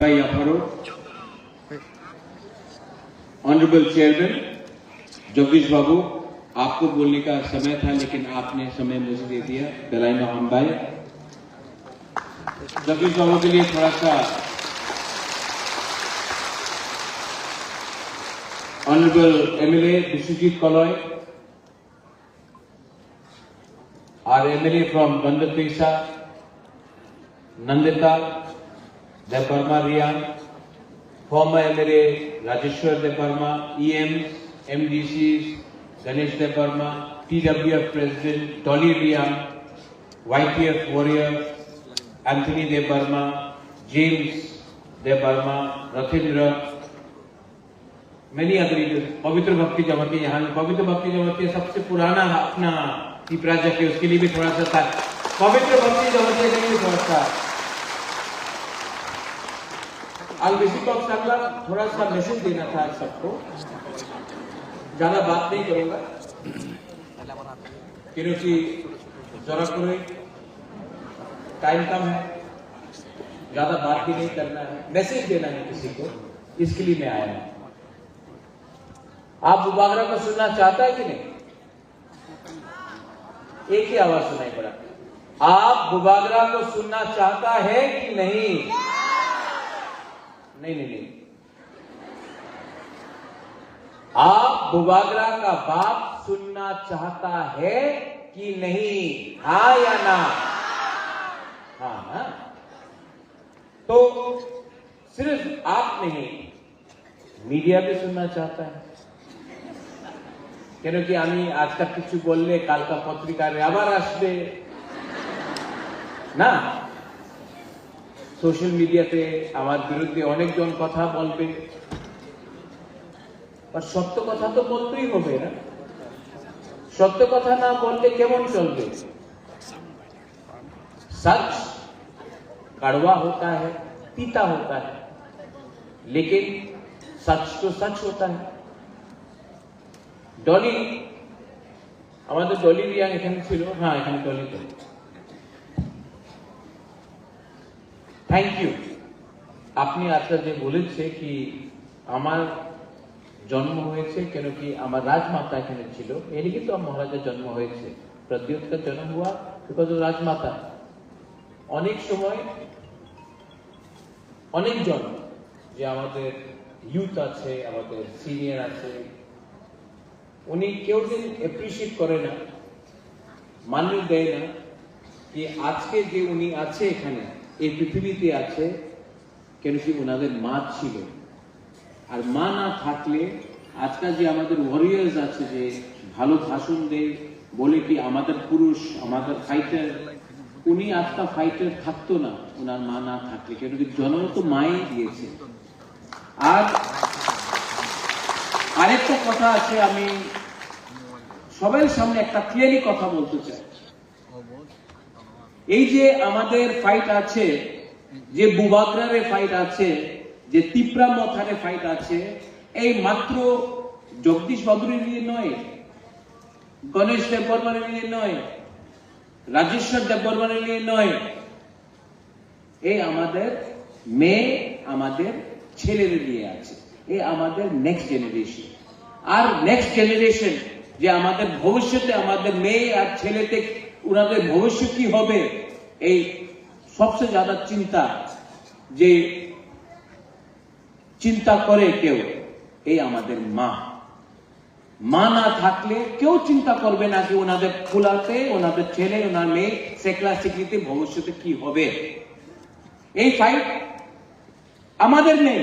Honourable chairman Jagdish बाबू, आपको बोलने का समय था लेकिन आपने समय मुझे दे दिया। बेलाइनो भाई, जगदीश बाबू के लिए थोड़ा सा honourable MLA Vishwajit Kaloy, our MLA from Gandapisa, Nandita, Deparma Riyan, former MLA Rajeshwar Deparma, EMs, MDCs, Ganesh Deparma, TWF President Dolly Riyan, YTF Warrior, Anthony Deparma, James Deparma, Rathindra, many other leaders. पवित्र भक्ति जमाती यहाँ पवित्र भक्ति जमाती सबसे पुराना अपना प्राजक है, उसके लिए भी थोड़ा सा था। पवित्र भक्ति जमाती के लिए थोड़ा सा थोड़ा सा मैसेज देना था सबको। ज्यादा बात नहीं करूंगा क्योंकि जरा कोई टाइम कम है, ज्यादा बात भी नहीं करना है, मैसेज देना है किसी को, इसके लिए मैं आया हूं। आप बुबागरा को सुनना चाहता है कि नहीं? एक ही आवाज सुनाई पड़ा। आप बुबागरा को सुनना चाहता है कि नहीं? नहीं। आप बुबागरा का बाप सुनना चाहता है कि नहीं? हाँ या ना? हाँ ना? तो सिर्फ आप नहीं, मीडिया भी सुनना चाहता है। क्योंकि आमी आजकल किछु बोलले कालका पत्रिकार आबार आसबे ना, सोशल मीडियाते आमार बिरुद्धे अनेक जन कथा बोलबे, पर सत्य कथा तो बोलतेई होबे ना। सत्य कथा ना बोलले केमन चलबे? सच कड़वा होता है, तीता होता है, लेकिन सच तो सच होता है। डॉली, আমাদের ডলি রিয়াং এখানে ছিল, হ্যাঁ এখানে ডলি। Thank you. আপনি আজকে যে বলেছে কি আমার জন্ম হয়েছে কেন কি আমার রাজমাতা এখানে ছিল, এর কিন্তু মহারাজের জন্ম হয়েছে। प्रद्योत का जन्म हुआ बिकॉज ऑफ राजमाता। অনেক সময় অনেক জন যে আমাদের ইউথ আছে, আমাদের সিনিয়র আছে, উনি কেউ দিন এপ্রিশিয়েট করে না, মান্য দেয় না कि আজকে যে উনি আছে এখানে এই পৃথিবীতে আছে কেন কি ওনাদের মা ছিল। আর মা না থাকলে আজকাল যে আমাদের ওয়ারিয়ার্স আছে যে ভালো ভাষণ দেয়, বলে কি আমাদের পুরুষ, আমাদের ফাইটার, উনি আজকাল ফাইটার থাকতো না ওনার মা না থাকলে, কেন কি জন্ম তো মাই দিয়েছে। আর আরেকটা কথা আছে, আমি সবার সামনে একটা ক্লিয়ারলি কথা বলতে চাই। এই যে আমাদের ফাইট আছে, যে বুবাগরারে ফাইট আছে, যে তিপ্রা মথারে ফাইট আছে, এই মাত্র জগদীশ বাবুর নিয়ে নয়, গণেশ দেববর্মানের নিয়ে নয়, রাজেশ্বর দেববর্মানের নিয়ে নয়, এই আমাদের মেয়ে, আমাদের ছেলের নিয়ে আছে। এই আমাদের নেক্সট জেনারেশন। আর নেক্সট জেনারেশন যে আমাদের ভবিষ্যতে আমাদের মেয়ে আর ছেলেতে ওনাদের ভবিষ্যৎ কি হবে, এই সবচেয়ে ज्यादा চিন্তা যে চিন্তা করে কেউ, এই আমাদের মা। মা না থাকলে কেউ চিন্তা করবে না যে ওনাদের ফুলাতে, ওনাদের ছেলে, ওনার মেয়ে সেকলা সিকলিতে ভবিষ্যতে কি হবে। এই ফাইট আমাদের নেই,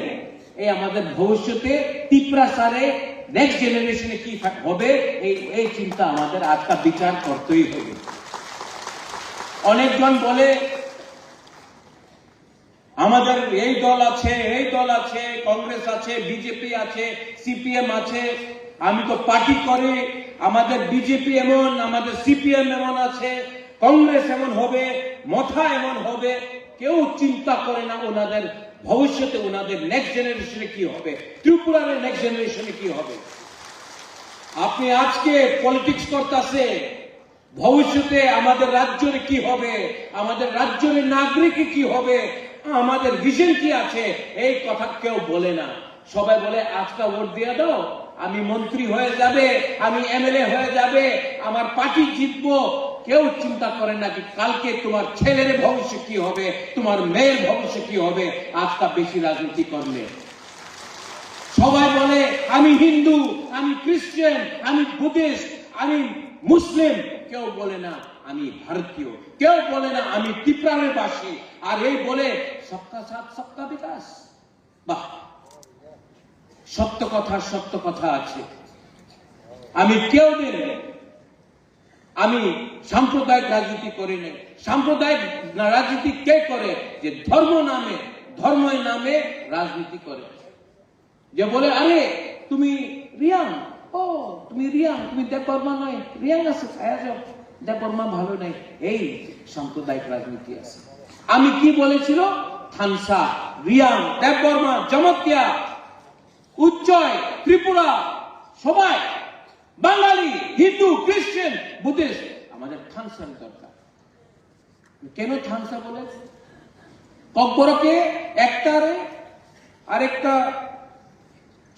এই আমাদের ভবিষ্যতে তিপ্রা সারে নেক্সট জেনারেশনে কি হবে, এই চিন্তা আমাদের আজকাল বিচার করতেই হবে। অনেকজন বলে আমাদের এই দল আছে, এই দল আছে, কংগ্রেস আছে, বিজেপি আছে, সিপিএম আছে, আমি তো পার্টি করি, আমাদের বিজেপি এমন, আমাদের সিপিএম এমন আছে, কংগ্রেস এমন হবে, মথা এমন হবে। কেউ চিন্তা করে না ওনাদের ভবিষ্যতে, ওনাদের নেক্সট জেনারেশনে কি হবে, ত্রিপুরার নেক্সট জেনারেশনে কি হবে। আপনি আজকে পলিটিক্স করতেছে, ভবিষ্যতে আমাদের রাজ্যের কি হবে, আমাদের রাজ্যের নাগরিক কি হবে, আমাদের ভিশন কি আছে এই কথা কেউ বলে না। সবাই বলে আজকে ভোট দিয়ে দাও, আমি মন্ত্রী হয়ে যাবে, আমি এমএলএ হয়ে যাবে, আমার পার্টি জিতবো। কেউ চিন্তা করে না কি কালকে তোমার ছেলের ভবিষ্য কি হবে, তোমার মেয়ের ভবিষ্য কি হবে আজকা বেশি রাজনীতি করলে। সবাই বলে আমি হিন্দু, আমি খ্রিস্টান, আমি বুদ্ধিস্ট, আমি মুসলিম। কেউ বলে না আমি ভারতীয়, কেউ বলে না আমি ত্রিপুরার বাসী। আর এই বলে সবকা সাথ সবকা বিকাশ। বাহ, সত্য কথা আছে। আমি কেউ দিন আমি সাম্প্রদায়িক রাজনীতি করি না। সাম্প্রদায়িক রাজনীতি কে করে? যে ধর্মের নামে রাজনীতি করে। যে বলে আরে তুমি রিয়াং, ও তুমি রিয়াং, তুমি দেববর্মা নয়, রিয়াং আছে দেববর্মা ভালো নাই। এই সাম্প্রদায়িক রাজনীতি আছে। আমি কি বলেছিল? থানসা, রিয়াং, দেববর্মা, জমতিয়া, উচ্চয়, ত্রিপুরা, সবাই বাঙালি, হিন্দু, খ্রিস্টান, বুদ্ধিস্ট, আমাদের থানসার দরকার। কেন থানসা বলে? কব্বরকে একটারে আরেকটা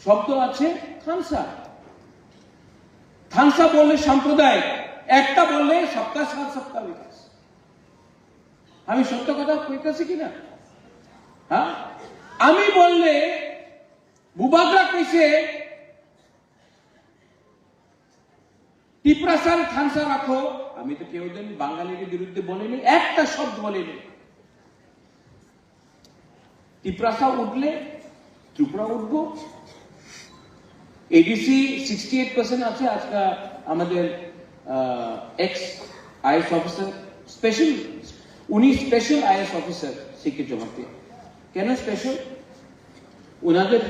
শব্দ আছে থানসা। থানসা বললে সম্প্রদায়, একটা বললে সবকা সাথ সবকা বিকাশ। আমি সত্য কথা কইতেছি কিনা? হ্যাঁ, আমি বললে বুবাগরা কইছে টিপ্রাসার থানসা রাখো। আমি তো কেউ দিন বাঙালির বিরুদ্ধে বলিনি, একটা শব্দ বলিনি। টিপ্রাসা উঠলে ত্রিপুরা উঠবো। এডিসি 68% আছে আজকে আমাদের এক্স আইএস অফিসার, স্পেশাল, উনি স্পেশাল আইএস অফিসার সিকে জমাতে। কেন স্পেশাল? ওনাদের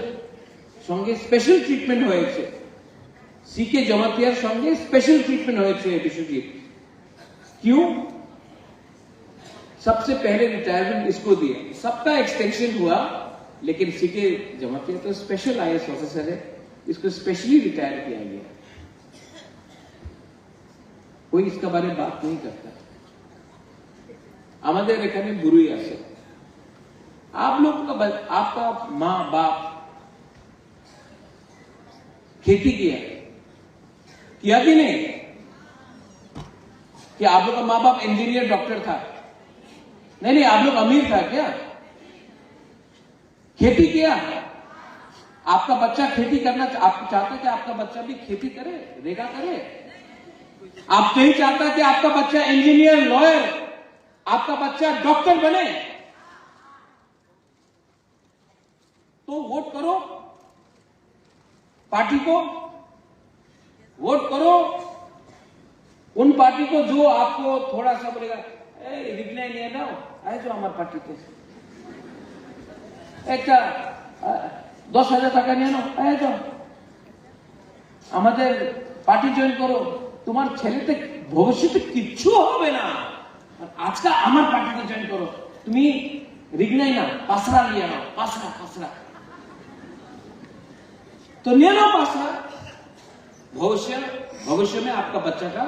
সঙ্গে স্পেশাল ট্রিটমেন্ট হয়েছে। सीके जमातियार संगे स्पेशल ट्रीटमेंट हुए विश्वजीत। क्यों? सबसे पहले रिटायरमेंट इसको दिए, सबका एक्सटेंशन हुआ, लेकिन सीके जमातिया तो स्पेशल आईएएस ऑफिसर है, इसको स्पेशली रिटायर किया गया। कोई इसका बारे में बात नहीं करता। আমাদের এখানে বুড়ি আছে। आप लोग का आपका माँ बाप खेती किया कि नहीं? कि आप लोग का माँ बाप इंजीनियर डॉक्टर था? नहीं, आप लोग अमीर था क्या? खेती किया? आपका बच्चा खेती करना आप चाहते कि आपका बच्चा भी खेती करे, रेगा करे? आप नहीं चाहता कि आपका बच्चा इंजीनियर, लॉयर, आपका बच्चा डॉक्टर बने? तो वोट करो, पार्टी को वोट करो, उन पार्टी को जो आपको थोड़ा सा बोलेगा रिग्नाई नहीं है ना, आए जो हमारे पार्टी के एक 10,000 টাকা নিয়ে নাও, আয় যাও আমাদের পার্টি জয়েন করো, তোমার ছেলেতে ভবিষ্যতে কিচ্ছু হবে না। আজকে আমার পার্টিতে জয়েন করো, তুমি রিগনাই না, পাসরা নিয়ে নাও, পাসরা तो ले लो पासरा। भविष्य में आपका बच्चा का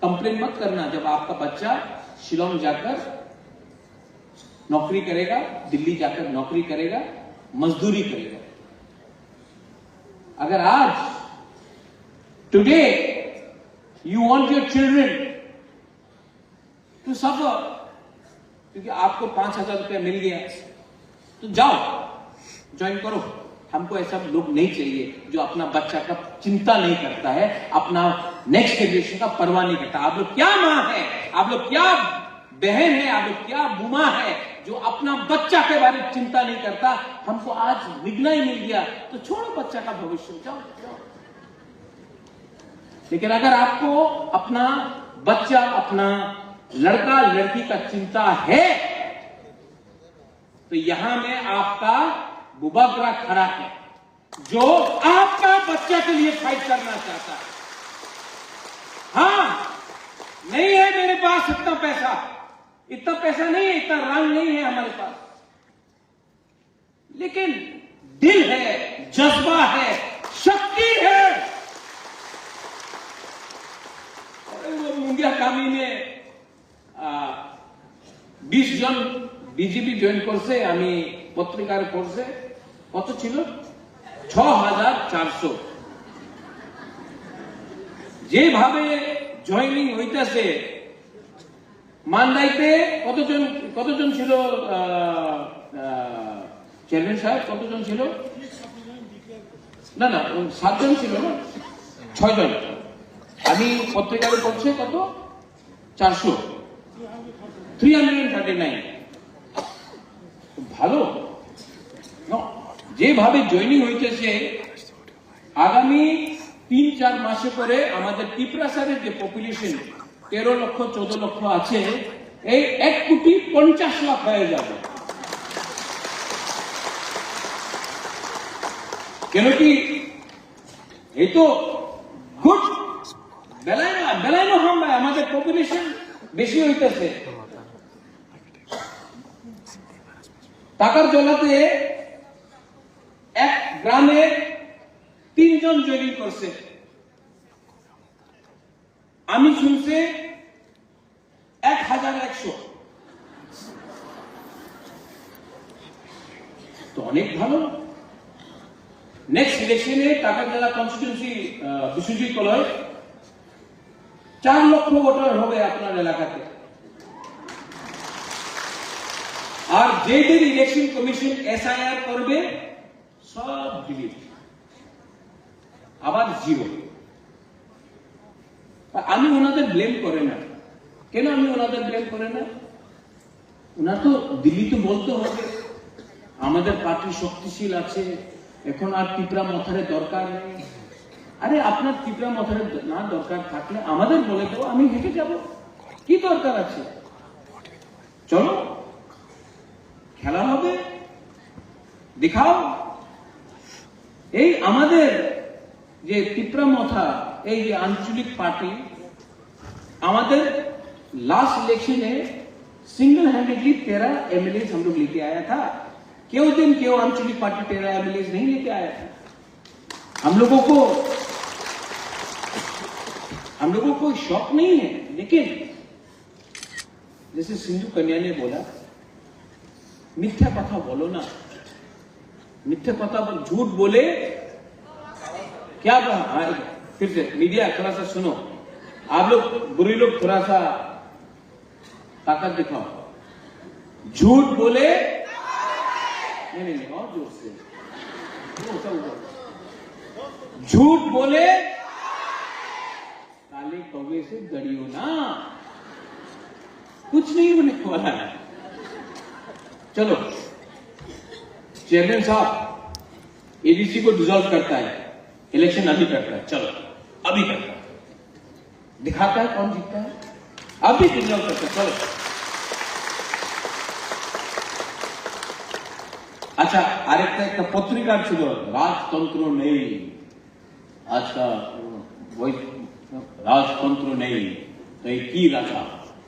कंप्लेन मत करना जब आपका बच्चा शिलोंग जाकर नौकरी करेगा, दिल्ली जाकर नौकरी करेगा, मजदूरी करेगा। अगर आज today you want your children to suffer क्योंकि आपको 5,000 रुपया मिल गया, तो जाओ ज्वाइन करो। हमको ऐसा लोग नहीं चाहिए जो अपना बच्चा का चिंता नहीं करता है, अपना नेक्स्ट जनरेशन का परवाह नहीं करता। आप लोग क्या माँ है, आप लोग क्या बहन है, आप लोग क्या बुमा है जो अपना बच्चा के बारे में चिंता नहीं करता। हमको आज विघ्न ही मिल गया तो छोड़ो बच्चा का भविष्य, जाओ। लेकिन अगर आपको अपना बच्चा, अपना लड़का लड़की का चिंता है तो यहां में आपका बुबागरा खड़ा है जो आपका बच्चा के लिए फाइट करना चाहता है। हाँ, नहीं है मेरे पास इतना पैसा नहीं है, इतना रंग नहीं है हमारे पास, लेकिन दिल है, जज्बा है, शक्ति है। वो मुंगिया कामी में 20 जन বিজেপি জয়েন করছে, আমি পত্রিকার পড়ছে, কত ছিল? 6400। যেভাবে জয়েনিং হইতেছে, মান্দাইতে কতজন ছিল? চেয়ারম্যান সাহেব কতজন ছিল? না 7 জন ছিল না, 6 জন। আমি পত্রিকায় পড়ছে কত? 400, 339। ভালো। যেভাবে জয়েনিং হইতেছে, আগামী 3-4 মাসে পরে আমাদের টিপ্রাসারের যে পপুলেশন 13 লক্ষ 14 লক্ষ আছে, এই 1,50,00,000 হয়ে যাবে। কেন কি এই তো গুড বেলায় না হাম ভাই, আমাদের পপুলেশন বেশি হইতেছে। টাকার জলাতে এক গ্রামে 3 জন জয়েনিং করছে। আমি শুনছি 1100। তো অনেক ভালো। নেক্সট ইলেকশনে টাকার জেলা কনস্টিটিউন্সি বিশ্বজিৎ কলয় 4 লক্ষ ভোটার হবে আপনার এলাকাতে। আর যেদিন ইলেকশন কমিশন এসআইআর করবে, সব ডিলিট, আবার জিরো। আমি ওনাদের ব্লেম করে না। কেন আমি ওনাদের ব্লেম করে না? ওনার তো দিল্লি তো বলতে হবে আমাদের পার্টি শক্তিশীল আছে, এখন আর টিপরা মথারে দরকার নেই। আরে আপনার টিপরা মথারে না দরকার থাকলে আমাদের বলে দেবো, আমি হেঁটে যাব, কি দরকার আছে? চলো, খেলা হবে, দেখাও। এই আমাদের যে টিপরা মথা, এই যে আঞ্চলিক পার্টি, আমাদের लास्ट इलेक्शन में सिंगल हैंडेडली 13 एमएलए हम लोग लेके आया था। क्यों आंचलिक पार्टी 13 एमएलए नहीं लेके आया था? हम लोगों को शौक नहीं है। लेकिन जैसे सिंधु कन्या ने बोला, मिथ्या कथा बोलो ना, मिथ्या कथा झूठ बोले क्या? फिर से मीडिया थोड़ा सा सुनो, आप लोग बुरी लोग थोड़ा सा ताकत दिखाओ। झूठ बोले नहीं, और जोर से, झूठ बोले काले कौवे से डरियो ना, कुछ नहीं होने वाला है। चलो, चेयरमैन साहब एडीसी को डिसॉल्व करता है, इलेक्शन अभी करता है, चलो अभी करता है, दिखाता है कौन जीतता है, अभी डिसॉल्व करता है, चलो। আচ্ছা, আরেকটা একটা পত্রিকার ছিল, রাজতন্ত্র নেই, আজকা ওই রাজতন্ত্র নেই, তো এই কি রাজা?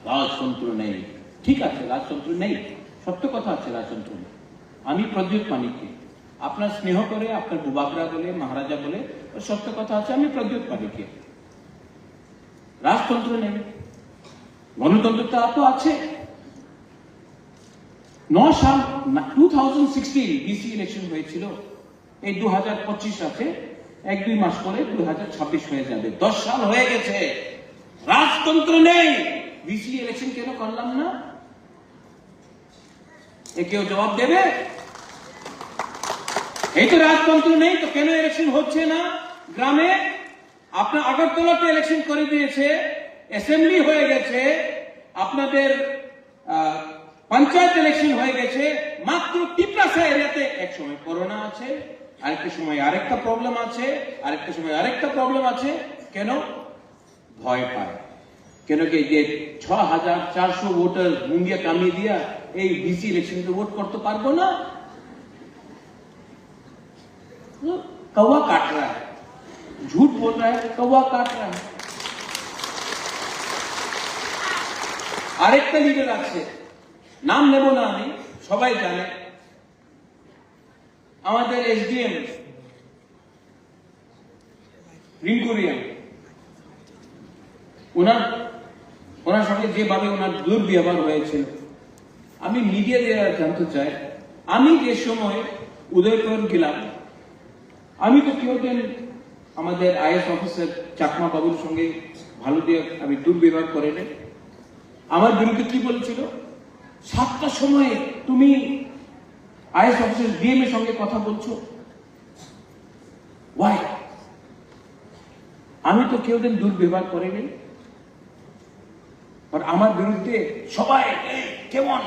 রাজতন্ত্র নেই, ঠিক আছে, রাজতন্ত্র নেই, সত্য কথা আছে, রাজতন্ত্র নেই। আমি প্রদ্যুৎ মানিককে আপনার স্নেহ করে, আপনার বুবাকরা বলে, মহারাজা বলে, সত্য কথা আছে, আমি প্রদ্যুৎ মানিককে। রাজতন্ত্র নেই, গণতন্ত্রটা তো আছে। 9 সাল 2016 বিসি ইলেকশন হয়েছিল, এই 2025 আছে, 1-2 মাস পরে 2026 হয়ে যাবে, 10 সাল হয়ে গেছে, রাজতন্ত্র নেই। বিসি ইলেকশন কেন করলাম না? এ কেউ জবাব দেবে? এই তো রাজতন্ত্র নেই, তো কেন ইলেকশন হচ্ছে না গ্রামে? আপনার আগরতলাতে ইলেকশন করে দিয়েছে, অ্যাসেম্বলি হয়ে গেছে, আপনাদের পঞ্চায়েত ইলেকশন হয়ে গেছে, মাত্র টিপ্রাসা এরিয়াতে এক সময় করোনা আছে, আরেকটা সময় আরেকটা প্রবলেম আছে, আরেকটা সময় আরেকটা প্রবলেম আছে। কেন? ভয় পায়। কেন কি যে 6400 ভোটার মুঙ্গিয়া কামিয়ে দিয়া এই বিসি ইলেকশনকে ভোট করতে পারবো না? कौवा काट रहा है, झूठ बोल रहा है, कौवा काट रहा है। আরেকটা লিডার আছে, নাম নেব না আমি, সবাই জানে, আমাদের এসডিএম রিঙ্কুরিয়া, ওনার সঙ্গে যেভাবে ওনার দুর্ব্যবহার হয়েছিল, আমি আমি মিডিয়া দিয়ে জানতে চাই, আমি যে সময় উদয়পুর গেলাম, আমি তো কেউ দিন আমাদের আইএস অফিসার চাকমা বাবুর সঙ্গে ভালো দিয়ে আমি দুর্ব্যবহার করে নেই। আমার বিরুদ্ধে কি বলেছিল, 7টার সময় তুমি আইএস অফিসার ডিএম এর সঙ্গে কথা বলছো, ওয়াই? আমি তো কেউ দিন দুর্ব্যবহার করে নেই। আর আমার বিরুদ্ধে সবাই কেমন,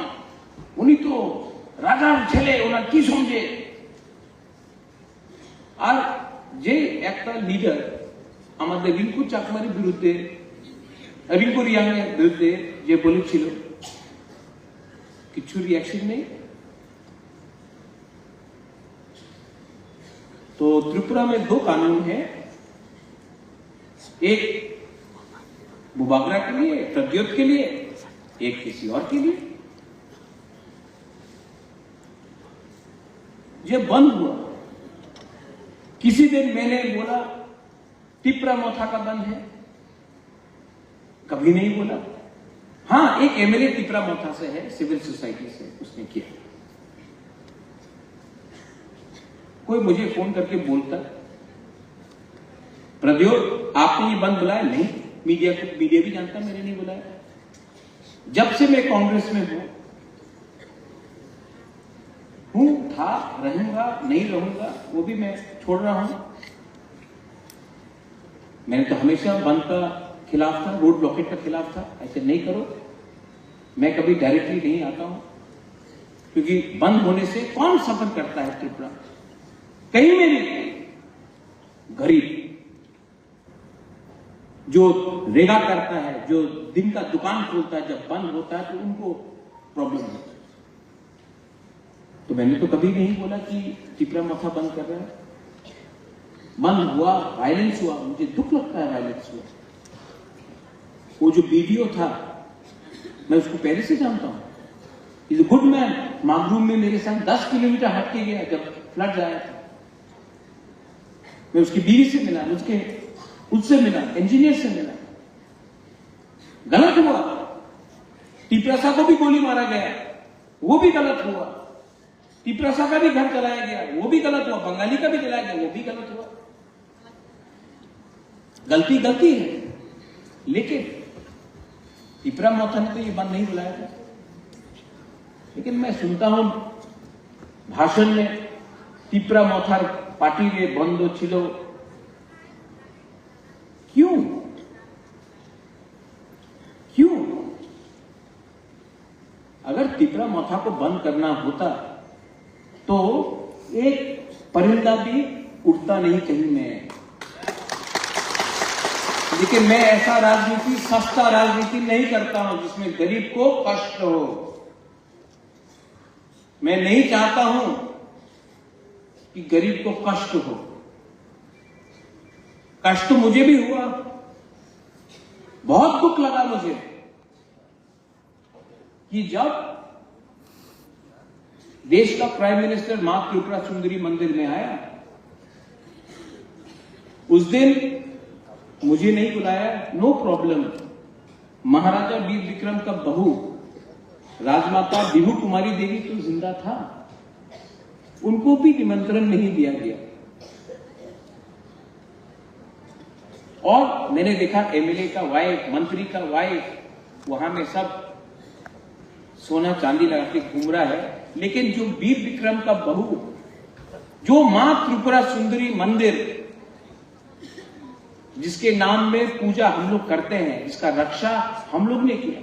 উনি তো রাজার ছেলে, ওনার কি সমঝে। আর যে একটা লিডার আমাদের রিঙ্কু চাকমার বিরুদ্ধে, রিঙ্কু রিয়াংয়ের বিরুদ্ধে যে বলেছিল, কিছু रिएक्शन नहीं। तो त्रिपुरा में 2 कानून है, एक बुबागरा के लिए, प्रद्योत के लिए, एक किसी और के लिए। ये बंद हुआ। किसी दिन मैंने बोला टिपरा मोथा का बंद है, कभी नहीं बोला। हाँ, एक एमएलए टिपरा मोथा से है, सिविल सोसाइटी से, उसने किया। कोई मुझे फोन करके बोलता, प्रद्योत आपने ये बंद बुलाया? नहीं, मीडिया भी जानता मैंने नहीं बुलाया। जब से मैं कांग्रेस में हूं, था, रहूंगा, नहीं रहूंगा, वो भी मैं छोड़ रहा हूं। मैंने तो हमेशा बंद का खिलाफ था, रोड ब्लॉकेट का खिलाफ था, ऐसे नहीं करो। मैं कभी डायरेक्टली नहीं आता हूं, क्योंकि बंद होने से कौन सफर करता है त्रिपुरा? कहीं में नहीं। गरीब जो रेगा करता है, जो दिन का दुकान खोलता है, जब बंद होता है तो उनको प्रॉब्लम होता है। तो मैंने तो कभी नहीं बोला कि टिपरा मोथा बंद कर रहा है। बंद हुआ, वायलेंस हुआ, मुझे दुख लगता है वायलेंस हुआ। वो जो वीडियो था, मैं उसको पहले से जानता हूं। Is a good man. मागरूम में मेरे साथ 10 किलोमीटर हट के गया जब फ्लड आया था। मैं उसकी बीवी से मिला, उससे मिला, इंजीनियर से मिला। गलत हुआ। टिपरासा को भी गोली मारा गया, वो भी गलत हुआ। टिपरासा का भी घर जलाया गया, वो भी गलत हुआ। बंगाली का भी जलाया गया, वो भी गलत हुआ। गलती गलती है, लेकिन टिपरा मोथा ने तो ये बंद नहीं बुलाया था। लेकिन मैं सुनता हूं भाषण में टिपरा मोथार पार्टी रे बंद छिलो। क्यों? अगर टिपरा मोथा को बंद करना होता तो एक परिंदा भी उड़ता नहीं कहीं में। लेकिन मैं ऐसा राजनीति, सस्ता राजनीति नहीं करता हूं जिसमें गरीब को कष्ट हो। मैं नहीं चाहता हूं कि गरीब को कष्ट हो। कष्ट मुझे भी हुआ, बहुत दुख लगा मुझे कि जब देश का प्राइम मिनिस्टर मां त्रिपुरा सुंदरी मंदिर में आया, उस दिन मुझे नहीं बुलाया, नो प्रॉब्लम। महाराजा वीर विक्रम का बहू राजमाता बिहू कुमारी देवी तो जिंदा था, उनको भी निमंत्रण नहीं दिया गया। और मैंने देखा एमएलए का वाइफ, मंत्री का वाइफ वहां में सब सोना चांदी लगा के घूम रहा है। लेकिन जो वीर विक्रम का बहू, जो मां त्रिपुरा सुंदरी मंदिर जिसके नाम में पूजा हम लोग करते हैं, जिसका रक्षा हम लोग ने किया,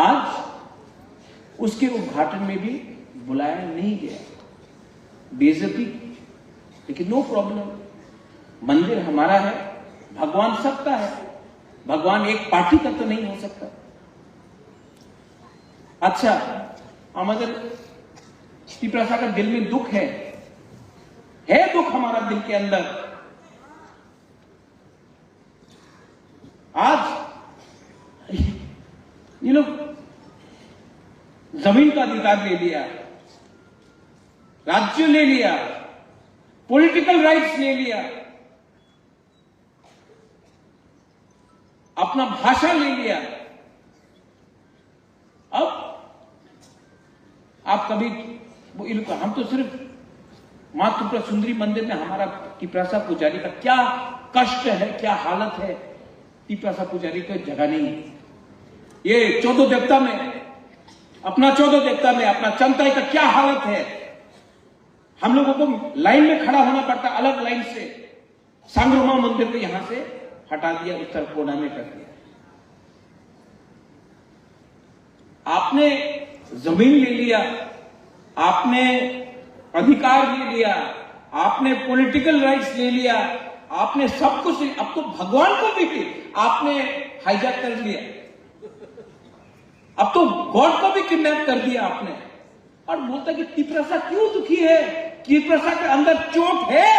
आज उसके उद्घाटन में भी बुलाया नहीं गया। बेइज्जती। लेकिन नो प्रॉब्लम, मंदिर हमारा है, भगवान सबका है, भगवान एक पार्टी का तो नहीं हो सकता। अच्छा, हमारे टिपरासा का दिल में दुख है दुख हमारा दिल के अंदर। आज ये लोग जमीन का अधिकार ले लिया, राज्य ले लिया, पॉलिटिकल राइट्स ले लिया, अपना भाषा ले लिया। अब आप कभी हम तो सिर्फ मां त्रिपुरा सुंदरी मंदिर में हमारा तिपरासा पुजारी का क्या कष्ट है, क्या हालत है, तिपरासा पुजारी को जगह नहीं। ये 14 देवता में अपना चंताई का क्या हालत है। हम लोगों को लाइन में खड़ा होना पड़ता, अलग लाइन से। सांग्रोमा मंदिर को यहां से हटा दिया, उत्तर कोना में कर दिया। आपने जमीन ले लिया, आपने अधिकार ले लिया, आपने पॉलिटिकल राइट्स ले लिया, आपने सब कुछ, अब तो भगवान को भी आपने हाईजैक कर लिया, अब तो गॉड को भी किडनैप कर दिया आपने। और बोलता कि तिपरासा क्यों दुखी है, तिपरासा के अंदर चोट है,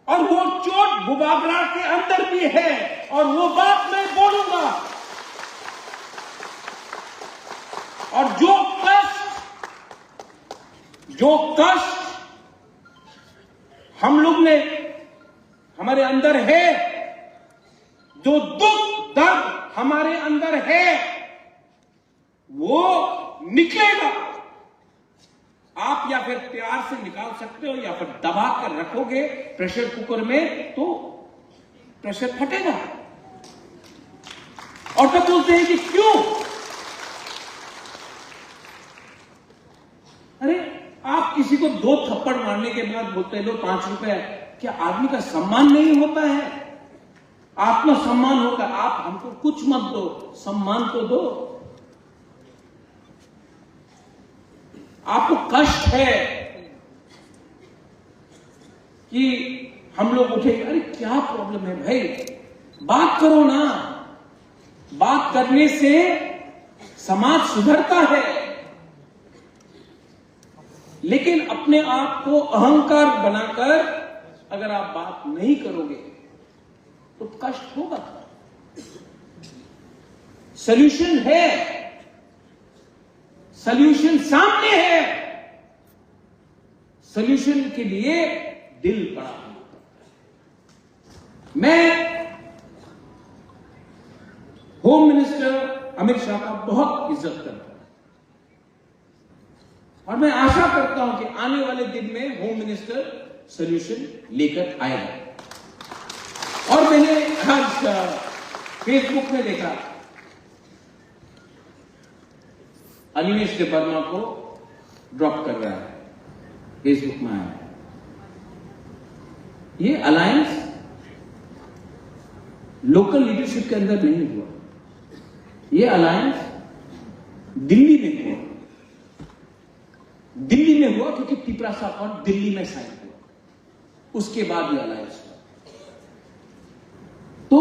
और वो चोट बुबागरा के अंदर भी है, और वो बात मैं बोलूंगा। और जो कष्ट हम लोग ने हमारे अंदर है, जो दुख दर्द हमारे अंदर है, वो निकलेगा। आप या फिर प्यार से निकाल सकते हो, या फिर दबा कर रखोगे प्रेशर कुकर में तो प्रेशर फटेगा। और तो बोलते हैं कि क्यों, अरे आप किसी को 2 थप्पड़ मारने के बाद बोलते लो 5 रुपए, क्या आदमी का सम्मान नहीं होता है? आत्मसम्मान होता। आप हमको कुछ मत दो, सम्मान तो दो। आपको कष्ट है कि हम लोग उठे, अरे क्या प्रॉब्लम है भाई, बात करो ना। बात करने से समाज सुधरता है। लेकिन अपने आप को अहंकार बनाकर अगर आप बात नहीं करोगे तो कष्ट होगा। सॉल्यूशन है, सॉल्यूशन सामने है। सॉल्यूशन के लिए दिल बड़ा होना पड़ता है। मैं होम मिनिस्टर अमित शाह का बहुत इज्जत करता हूं, और मैं आशा करता हूं कि आने वाले दिन में होम मिनिस्टर सॉल्यूशन लेकर आएगा। और मैंने आज फेसबुक में देखा, अनिमेश देवर्मा को ड्रॉप कर रहा है, फेसबुक में आया। ये अलायंस लोकल लीडरशिप के अंदर नहीं हुआ, ये अलायंस दिल्ली में हुआ। दिल्ली में हुआ क्योंकि तिपरासा और दिल्ली में साइन हुआ, उसके बाद ये अलायंस हुआ। तो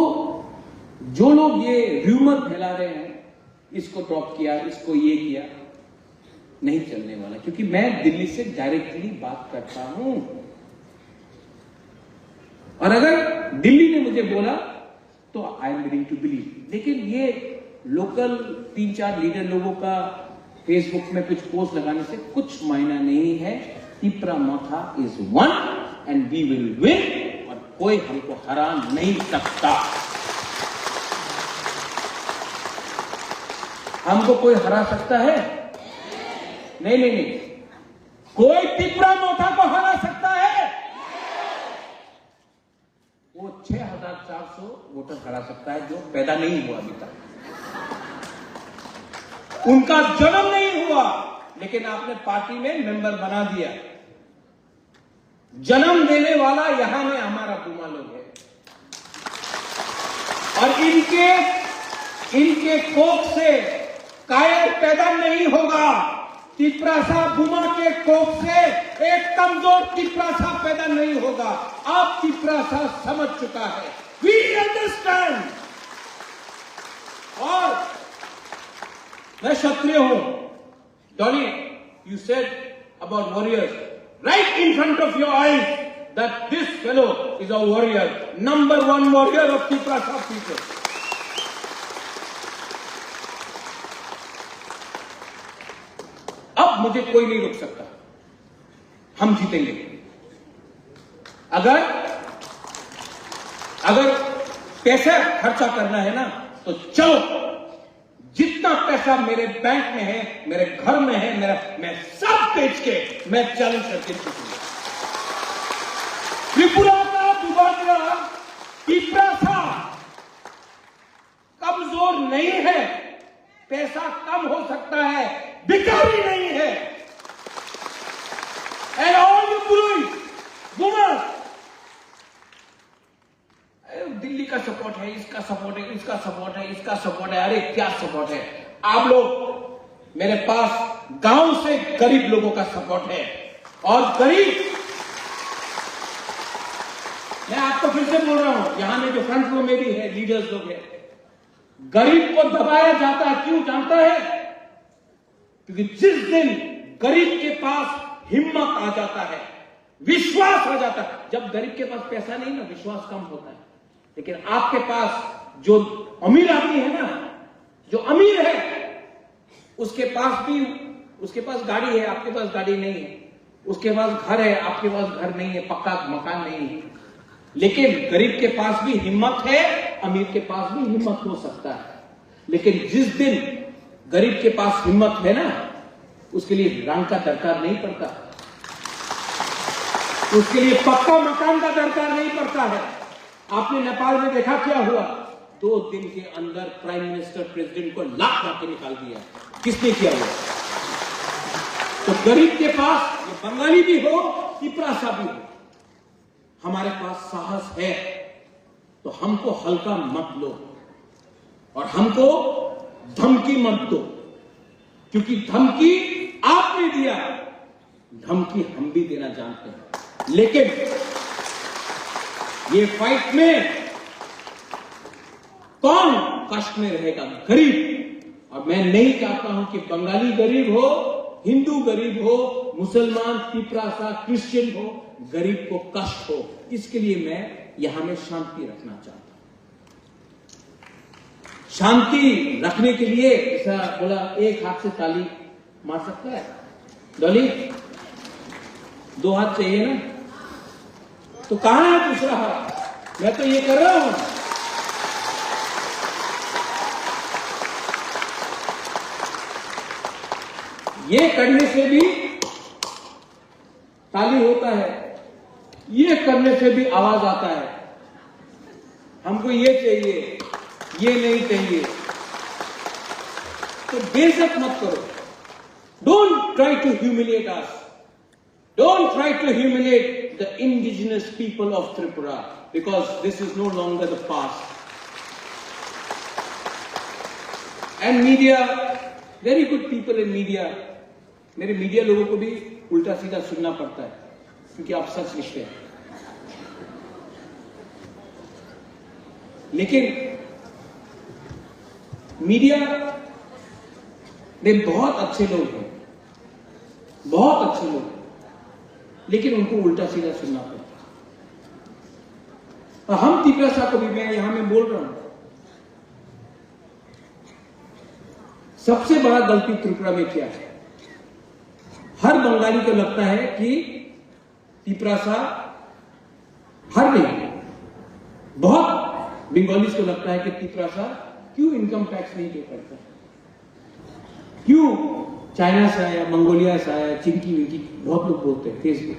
जो लोग ये र्यूमर फैला रहे हैं, इसको ड्रॉप किया, इसको ये किया, नहीं चलने वाला। क्योंकि मैं दिल्ली से डायरेक्टली बात करता हूं, और अगर दिल्ली ने मुझे बोला तो I am willing to believe. लेकिन ये लोकल 3-4 लीडर लोगों का फेसबुक में कुछ पोस्ट लगाने से कुछ मायना नहीं है। Tipramotha is one and we will win, और कोई हमको हरा नहीं सकता। हमको कोई हरा सकता है? नहीं। कोई तिपरामोथा को हरा सकता है? वो 6400 वोटर हरा सकता है जो पैदा नहीं हुआ अभी तक, उनका जन्म नहीं हुआ, लेकिन आपने पार्टी में मेंबर बना दिया। जन्म देने वाला यहां में हमारा बुमा लोग है, और इनके कोख से कायर पैदा नहीं होगा। तिपरासा बुमा के कोख से एक कमजोर तिपरासा पैदा नहीं होगा। आप तिपरासा समझ चुका है, वी अंडरस्टैंड। और मैं क्षत्रिय हूं। Dolly, you said about warriors right in front of your eyes that this fellow is a warrior, number 1 warrior of Tiprasa people. अब मुझे कोई नहीं रोक सकता, हम जीतेंगे। अगर पैसा खर्चा करना है ना, तो चलो, जितना जितना पैसा मेरे बैंक में है, मेरे घर में है, मैं सब बेच के मैं चैलेंज करके चुका। त्रिपुरा का बुबाकरा तिप्रासा कमजोर नहीं है, पैसा कम हो सकता है, भिखारी नहीं है। एंड ऑल यू पुरुष वुमन, दिल्ली का सपोर्ट है, इसका सपोर्ट है, इसका सपोर्ट है, इसका सपोर्ट है। अरे क्या सपोर्ट है? आप लोग मेरे पास गांव से गरीब लोगों का सपोर्ट है। और गरीब, मैं आपको फिर से बोल रहा हूं, यहां में जो फ्रंट रो में भी है, लीडर्स लोग हैं, गरीब को दबाया जाता है। क्यों जानता है? क्योंकि जिस दिन गरीब के पास हिम्मत आ जाता है, विश्वास आ जाता है, जब गरीब के पास पैसा नहीं ना, विश्वास कम होता है। लेकिन आपके पास जो अमीर आदमी है ना, जो अमीर है, उसके पास गाड़ी है, आपके पास गाड़ी नहीं है, उसके पास घर है, आपके पास घर नहीं है, पक्का मकान नहीं है। लेकिन गरीब के पास भी हिम्मत है, अमीर के पास भी हिम्मत हो सकता है। लेकिन जिस दिन गरीब के पास हिम्मत है ना, उसके लिए रंग का दरकार नहीं पड़ता, उसके लिए पक्का मकान का दरकार नहीं पड़ता है। आपने नेपाल में देखा क्या हुआ? 2 दिन के अंदर प्राइम मिनिस्टर प्रेसिडेंट को लाख मार के निकाल दिया। किसने किया हुआ? तो गरीब के पास, ये बंगाली भी हो, तिप्रासा भी हो, हमारे पास साहस है, तो हमको हल्का मत लो और हमको धमकी मत दो, क्योंकि धमकी आपने दिया, धमकी हम भी देना जानते हैं। लेकिन ये फाइट में कौन कष्ट में रहेगा? गरीब। और मैं नहीं चाहता हूं कि बंगाली गरीब हो, हिंदू गरीब हो, मुसलमान, तिप्रासा, क्रिश्चियन हो, गरीब को कष्ट हो। इसके लिए मैं यहां में शांति रखना चाहता हूं। शांति रखने के लिए ऐसा बोला, एक हाथ से ताली मार सकता है डॉली? 2 हाथ चाहिए ना? तो कहां है दूसरा हाथ? मैं तो ये कर रहा हूं। ये करने से भी ताली होता है, ये करने से भी आवाज आता है। हमको ये चाहिए, ये नहीं चाहिए। तो बेइज्जत मत करो। Don't try to humiliate us, don't try to humiliate the indigenous people of Tripura, because this is no longer the past. And media, very good people in media, मेरे मीडिया लोगों को भी उल्टा सीधा सुनना पड़ता है, क्योंकि आप सच लिखते हैं। लेकिन मीडिया में बहुत अच्छे लोग हैं, बहुत अच्छे लोग हैं, लेकिन उनको उल्टा सीधा सुनना पड़ता है। और हम तिप्रासा को भी, मैं यहां में बोल रहा हूं, सबसे बड़ा गलती त्रिपुरा में क्या है? हर बंगाली को लगता है कि तिप्रासा, हर नहीं, बहुत बंगालीज को लगता है कि तिप्रासा क्यों इनकम टैक्स नहीं पे करता, क्यों चाइना से आया, मंगोलिया से आया, चिंकी विंकी, बहुत लोग बोलते हैं फेसबुक।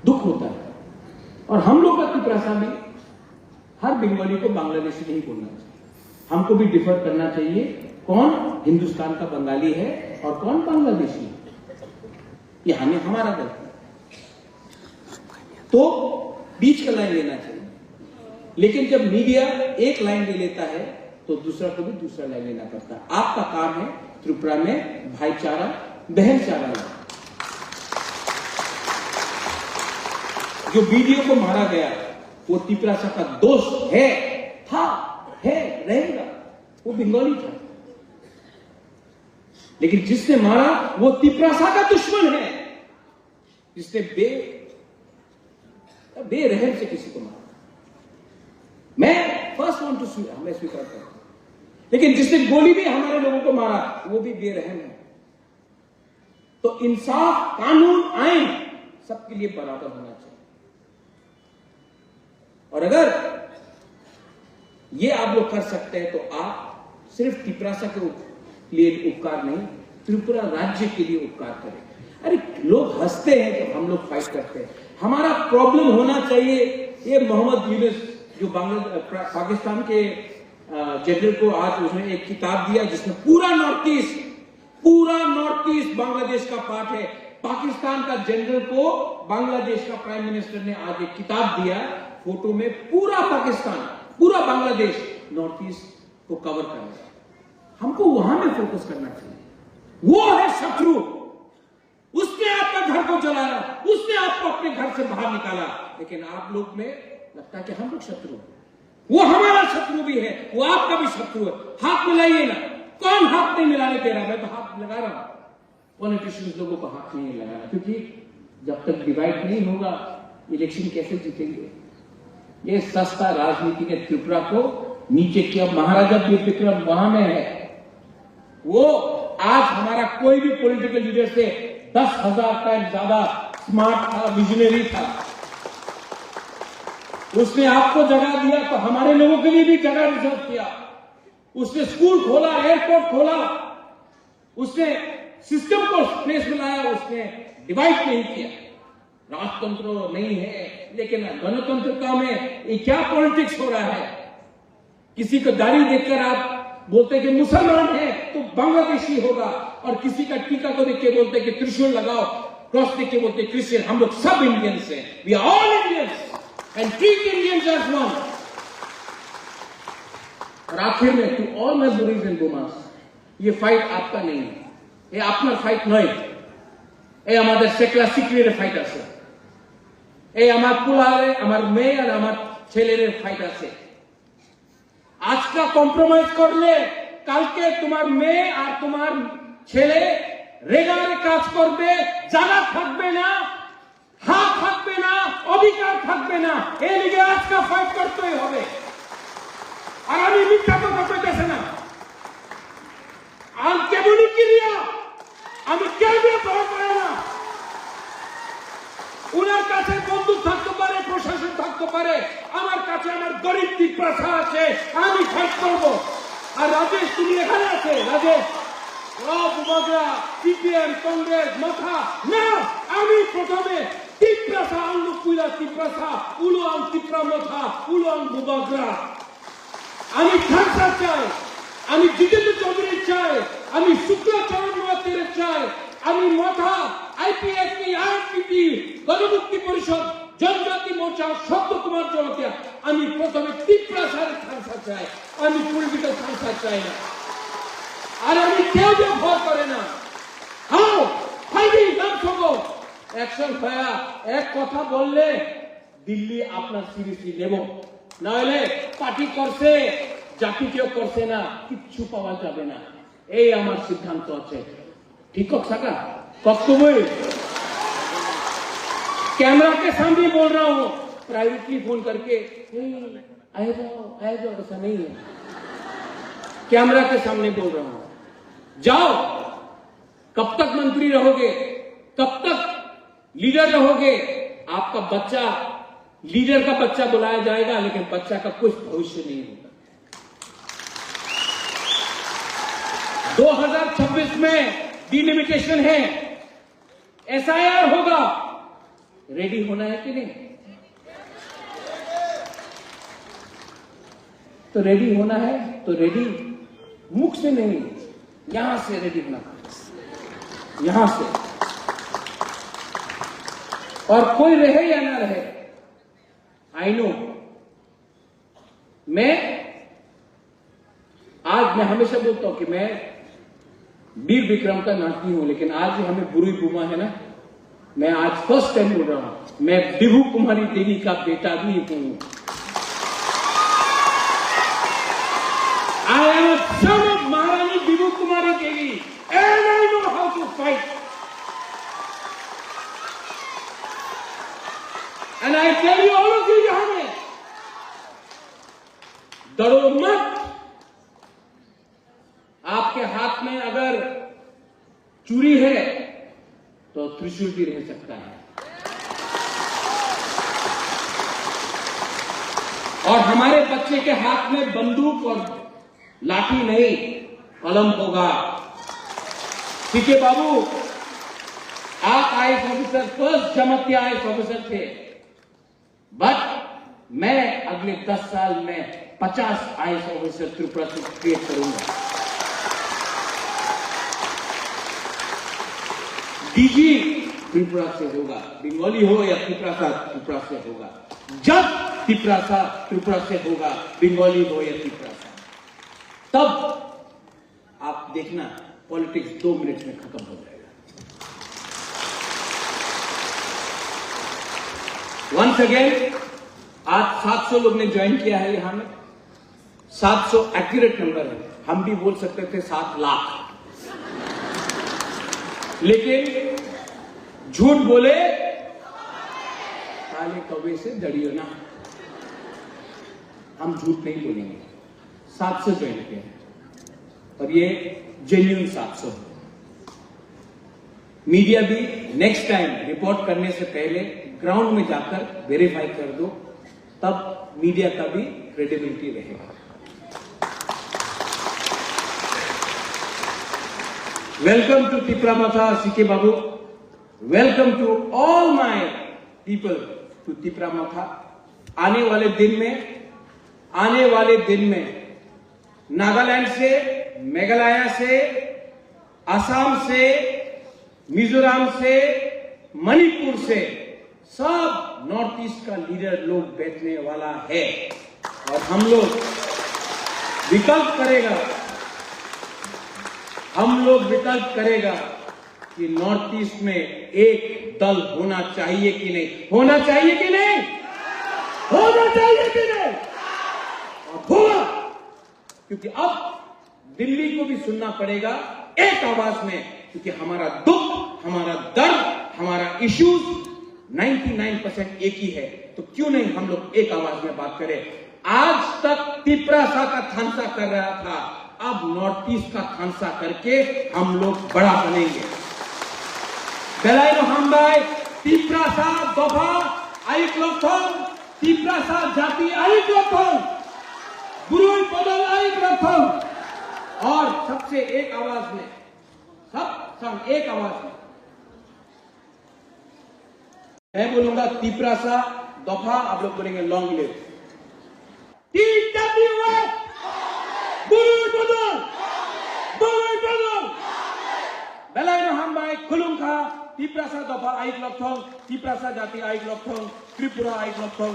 दुख होता है। और हम लोग का तिप्रासा भी, हर बंगाली को बांग्लादेशी नहीं बोलना चाहिए, हमको भी डिफर करना चाहिए, कौन हिंदुस्तान का बंगाली है और कौन बांग्लादेशी है। ये हमें, हमारा गलती, तो बीच का लाइन लेना चाहिए। लेकिन जब मीडिया एक लाइन ले लेता है तो दूसरा को भी दूसरा लाइन लेना पड़ता है। आपका काम है त्रिपुरा में भाईचारा, बहनचारा लाना। जो वीडियो को मारा गया वो तिप्रासा का दोस्त है, था, है, रहेगा, वो बंगाली था। लेकिन जिसने मारा वो तिप्रासा का दुश्मन है, जिसने बेरहम से किसी को मारा। मैं फर्स्ट वांट टू मैं स्वीकार करता हूं, लेकिन जिसने गोली भी हमारे लोगों को मारा वो भी बेरहम है। तो इंसाफ, कानून, आइन सबके लिए बराबर होना चाहिए। और अगर ये आप लोग कर सकते हैं तो आप सिर्फ तिपरासा के लिए उपकार नहीं, त्रिपुरा राज्य के लिए उपकार करें। अरे लोग हंसते हैं जब हम लोग फाइट करते हैं। हमारा प्रॉब्लम होना चाहिए ये मोहम्मद यूनुस जो पाकिस्तान के जनरल को आज उसने एक किताब दिया जिसमें पूरा नॉर्थ ईस्ट बांग्लादेश का पार्ट है। पाकिस्तान का जनरल को बांग्लादेश का प्राइम मिनिस्टर ने आज एक किताब दिया, फोटो में पूरा पाकिस्तान, पूरा बांग्लादेश नॉर्थ ईस्ट को कवर कर रहा है। हमको वहां में फोकस करना चाहिए। वो है शत्रु, उसने आपका घर को जलाया, उसने आपको अपने घर से बाहर निकाला, लेकिन आप लोग में लगता है कि हम लोग शत्रु, वो हमारा शत्रु भी है, वो आपका भी शत्रु है। हाथ मिलाइए ना। कौन हाथ नहीं मिलाने दे रहा? मैं तो हाथ लगा रहा हूं। पॉलिटिशियंस लोगों को हाथ नहीं लगाना, क्योंकि जब तक डिवाइड नहीं होगा इलेक्शन कैसे जीतेंगे? ये सस्ता राजनीति ने त्रिपुरा को नीचे किया। महाराजा विक्रम वहां में है, वो आज हमारा कोई भी पॉलिटिकल लीडर से 10,000 टाइम ज्यादा स्मार्ट था, विजनरी था। उसने आपको जगह दिया तो हमारे लोगों के लिए भी जगह रिजर्व किया। उसने स्कूल खोला, एयरपोर्ट खोला, उसने सिस्टम को प्लेस में लाया, उसने डिवाइड नहीं किया। राजतंत्र नहीं है, लेकिन गणतंत्रता में ये क्या पॉलिटिक्स हो रहा है? किसी को दाढ़ी देखकर आप बोलते कि मुसलमान है तो बांग्लादेशी होगा, और किसी का टीका को देख के बोलते कि त्रिशूल लगाओ, क्रॉस देख के बोलते क्रिश्चियन। हम लोग सब इंडियंस हैं, we are all Indians and treat Indians as one. और आखिर में टू ऑल माय बुरीज एंड बुमास, ये फाइट आपका नहीं है, ये अपना फाइट नहीं, ये हमारे सेकला सिक्रेट फाइट আছে, এই আমার পুলারে আমার মেয়ে আর আমার ছেলের ফাইট আছে। আজকা কম্প্রোমাইজ করলে কালকে তোমার মেয়ে আর তোমার ছেলে রেগারে কাজ করবে, জায়গা থাকবে না, হাত থাকবে না, অধিকার থাকবে না। এই লিগে আজকা ফাইট করতেই হবে। আর আমি মিথ্যা কথা কইতেছি না, আমি কেমনই ক্রিয়া, আমি কেমনে ভয় করে না। উনার কাছে বন্দুক থাকতে পারে, প্রশাসন থাকতে পারে, আমার কাছে আমার গরিব তিপ্রাসা আছে, আমি ফাইট করব। আর রাজেশ তুমি এখানে আছে, রাজেশ বুবাগরা সিপিএম কংগ্রেস মাথা না, আমি প্রথমে তিপ্রাসা আন্দুকুইলা তিপ্রাসা উলুয়াং তিপ্রা মাথা উলুয়াং বুবাগরা, আমি খালসা চাই, আমি জিতেন্দ্র চৌধুরী চাই, আমি শুক্লাচরণ মাতের চাই, আমি মাথা আইপিএফটি আইপিপি গণমুক্তি পরিষদ জনজাতি মোর্চা শব্দ কুমার জনতা, আমি প্রথমে তিপ্রাসার খালসা চাই, আমি পলিটিক্যাল খালসা চাই না। আর আমি কেউ ভয় করে না। হাও ফাইটিং নাম সবো অ্যাকশন ভাইয়া, এক কথা বললে দিল্লি আপনার সিরিয়াসলি নেব, না হলে পার্টি করছে জাতি কেউ করছে না, কিচ্ছু পাওয়া যাবে না। এই আমার সিদ্ধান্ত আছে। ঠিক সাকা कब कैमरा के सामने बोल रहा हूं, प्राइवेटली फोन करके आए जाओ ऐसा नहीं है। कैमरा के सामने बोल रहा हूं, जाओ। कब तक मंत्री रहोगे, कब तक लीडर रहोगे? आपका बच्चा लीडर का बच्चा बुलाया जाएगा, लेकिन बच्चा का कुछ भविष्य नहीं होगा। 2026 में डिलिमिटेशन है, एसआईआर होगा, रेडी होना है कि नहीं? तो रेडी होना है तो रेडी मुख से नहीं, यहां से रेडी होना, यहां से। और कोई रहे या ना रहे, आई नो, आज मैं हमेशा बोलता हूं कि मैं वीर विक्रम का नाती हूं, लेकिन आज हमें बुरी बुमा है ना, मैं आज फर्स्ट टाइम बोल रहा हूं, मैं विभू कुमारी देवी का बेटा भी हूं। I am a son of Maharani Bibhu Kumari Devi and I know how to fight and I tell you all of you, यहां में डरो मत। आपके हाथ में अगर चूड़ी है तो त्रिशूल भी रह सकता है, और हमारे बच्चे के हाथ में बंदूक और लाठी नहीं, कलम होगा। ठीक है बाबू, आप आईएएस ऑफिसर फर्स्ट जमात के आईएएस ऑफिसर थे, बट मैं अगले 10 साल में 50 आईएएस ऑफिसर त्रिपुरा से क्रिएट करूंगा। डीजी त्रिपुरा से होगा, बंगाली हो या त्रिपुरा से होगा। जब त्रिपुरा से होगा, बंगाली हो या त्रिपुरा से, तब आप देखना पॉलिटिक्स 2 मिनट में खत्म हो जाएगा। वंस अगेन, आज 700 लोग ने ज्वाइन किया है यहां में। 700 एक्यूरेट नंबर है, हम भी बोल सकते थे 7 लाख, लेकिन झूठ बोले काले कौवे से डरियो ना, हम झूठ नहीं बोलेंगे। 700 ज्वाइन किया है और ये जेन्युइन 700 है। मीडिया भी नेक्स्ट टाइम रिपोर्ट करने से पहले ग्राउंड में जाकर वेरीफाई कर दो, तब मीडिया का भी क्रेडिबिलिटी रहेगा। Welcome to Tripura Matha CK Babu, welcome to all my people to Tripura Matha. आने वाले दिन में नागालैंड से, मेघालय से, असम से, मिजोरम से, मणिपुर से सब नॉर्थ ईस्ट का लीडर लोग बैठने वाला है और हम लोग विकल्प करेगा कि नॉर्थ ईस्ट में एक दल होना चाहिए कि नहीं, होना चाहिए कि नहीं, होना चाहिए कि नहीं, और होगा। क्योंकि अब दिल्ली को भी सुनना पड़ेगा एक आवाज में, क्योंकि हमारा दुख, हमारा दर्द, हमारा इश्यूज 99% एक ही है। तो क्यों नहीं हम लोग एक आवाज में बात करें। आज तक त्रिपुरा का थानसा कर रहा था, अब नॉर्थ ईस्ट का थानसा करके हम लोग बड़ा बनेंगे। बेलायनो हामबाय त्रिपुरा दफा आइक लक्षण, त्रिपुरा जाति आइक लक्षण, गुरु बदल आइक लक्षण। और सबसे एक आवाज में, सब एक आवाज में मैं बोलूंगा त्रिपुरा दफा, आप लोग बोलेंगे लॉन्ग लिव। बेलायनो हामबाय खुलुमखा त्रिपुरा दफा आइक लक्षण, त्रिपुरा जाति आइक लक्षण, त्रिपुरा आइक लक्षण।